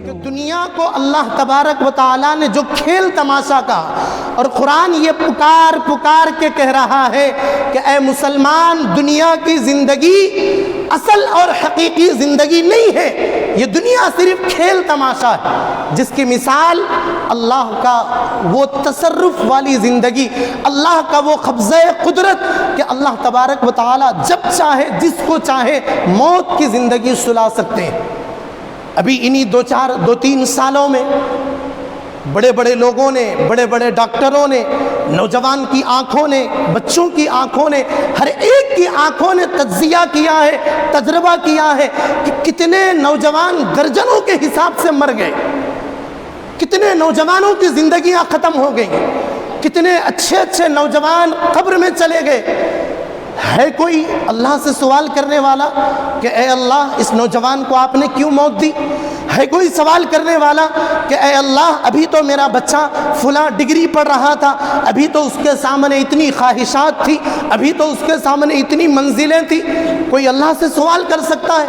کہ دنیا کو اللہ تبارک و تعالیٰ نے جو کھیل تماشا کا، اور قرآن یہ پکار پکار کے کہہ رہا ہے کہ اے مسلمان، دنیا کی زندگی اصل اور حقیقی زندگی نہیں ہے، یہ دنیا صرف کھیل تماشا ہے، جس کی مثال اللہ کا وہ تصرف والی زندگی، اللہ کا وہ قبضہ قدرت کہ اللہ تبارک و تعالیٰ جب چاہے جس کو چاہے موت کی زندگی سلا سکتے ہیں۔ ابھی انہی دو تین سالوں میں بڑے بڑے لوگوں نے، بڑے بڑے ڈاکٹروں نے، نوجوان کی آنکھوں نے، بچوں کی آنکھوں نے، ہر ایک کی آنکھوں نے تجزیہ کیا ہے، تجربہ کیا ہے کہ کتنے نوجوان درجنوں کے حساب سے مر گئے، کتنے نوجوانوں کی زندگیاں ختم ہو گئیں، کتنے اچھے اچھے نوجوان قبر میں چلے گئے۔ ہے کوئی اللہ سے سوال کرنے والا کہ اے اللہ اس نوجوان کو آپ نے کیوں موت دی؟ ہے کوئی سوال کرنے والا کہ اے اللہ ابھی تو میرا بچہ فلاں ڈگری پڑھ رہا تھا، ابھی تو اس کے سامنے اتنی خواہشات تھی، ابھی تو اس کے سامنے اتنی منزلیں تھیں؟ کوئی اللہ سے سوال کر سکتا ہے؟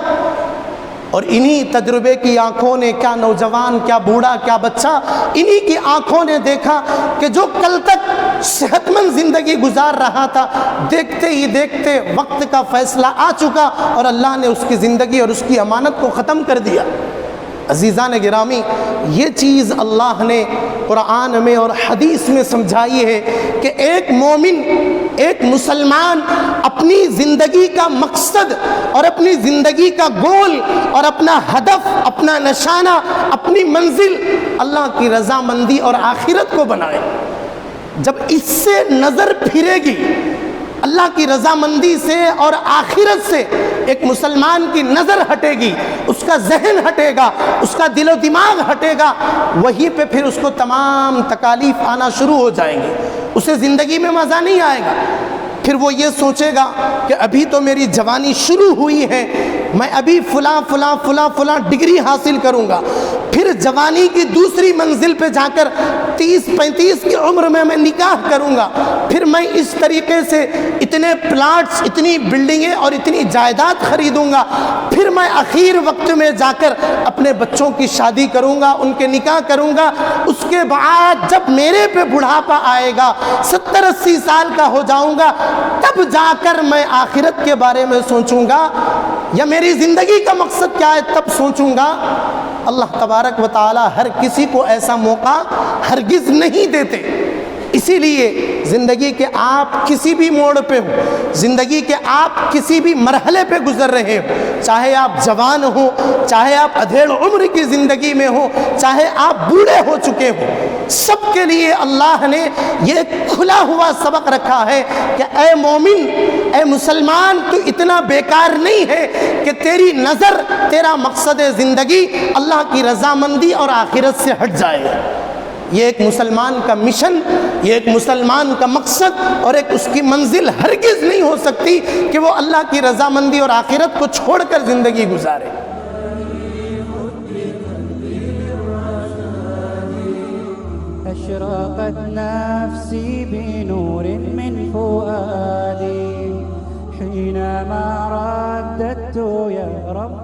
اور انہی تجربے کی آنکھوں نے، کیا نوجوان، کیا بوڑھا، کیا بچہ، انہی کی آنکھوں نے دیکھا کہ جو کل تک صحت مند زندگی گزار رہا تھا، دیکھتے ہی دیکھتے وقت کا فیصلہ آ چکا اور اللہ نے اس کی زندگی اور اس کی امانت کو ختم کر دیا۔ عزیزان گرامی، یہ چیز اللہ نے قرآن میں اور حدیث میں سمجھائی ہے کہ ایک مومن، ایک مسلمان اپنی زندگی کا مقصد اور اپنی زندگی کا گول اور اپنا ہدف، اپنا نشانہ، اپنی منزل اللہ کی رضامندی اور آخرت کو بنائے۔ جب اس سے نظر پھرے گی، اللہ کی رضامندی سے اور آخرت سے ایک مسلمان کی نظر ہٹے گی، اس کا ذہن ہٹے گا، اس کا دل و دماغ ہٹے گا، وہیں پہ پھر اس کو تمام تکالیف آنا شروع ہو جائیں گی، اسے زندگی میں مزہ نہیں آئے گا۔ پھر وہ یہ سوچے گا کہ ابھی تو میری جوانی شروع ہوئی ہے، میں ابھی فلاں ڈگری حاصل کروں گا، پھر جوانی کی دوسری منزل پہ جا کر 30-35 کی عمر میں نکاح کروں گا، پھر میں اس طریقے سے اتنے پلاٹس، اتنی بلڈنگیں اور اتنی جائیداد خریدوں گا، پھر میں اخیر وقت میں جا کر اپنے بچوں کی شادی کروں گا، ان کے نکاح کروں گا۔ اس کے بعد جب میرے پہ بڑھاپا آئے گا، 70-80 سال کا ہو جاؤں گا، تب جا کر میں آخرت کے بارے میں سوچوں گا، یا میری زندگی کا مقصد کیا ہے تب سوچوں گا۔ اللہ تبارک و تعالی ہر کسی کو ایسا موقع ہرگز نہیں دیتے۔ اسی لیے زندگی کے آپ کسی بھی موڑ پہ ہو، زندگی کے آپ کسی بھی مرحلے پہ گزر رہے ہو، چاہے آپ جوان ہو، چاہے آپ ادھیڑ عمر کی زندگی میں ہو، چاہے آپ بوڑھے ہو چکے ہو، سب کے لیے اللہ نے یہ کھلا ہوا سبق رکھا ہے کہ اے مومن، اے مسلمان، تو اتنا بیکار نہیں ہے کہ تیری نظر، تیرا مقصد زندگی اللہ کی رضامندی اور آخرت سے ہٹ جائے۔ یہ ایک مسلمان کا مشن، یہ ایک مسلمان کا مقصد اور ایک اس کی منزل ہرگز نہیں ہو سکتی کہ وہ اللہ کی رضامندی اور آخرت کو چھوڑ کر زندگی گزارے۔ أشرقت نفسي بنور من فؤادي حينما رددت يا رب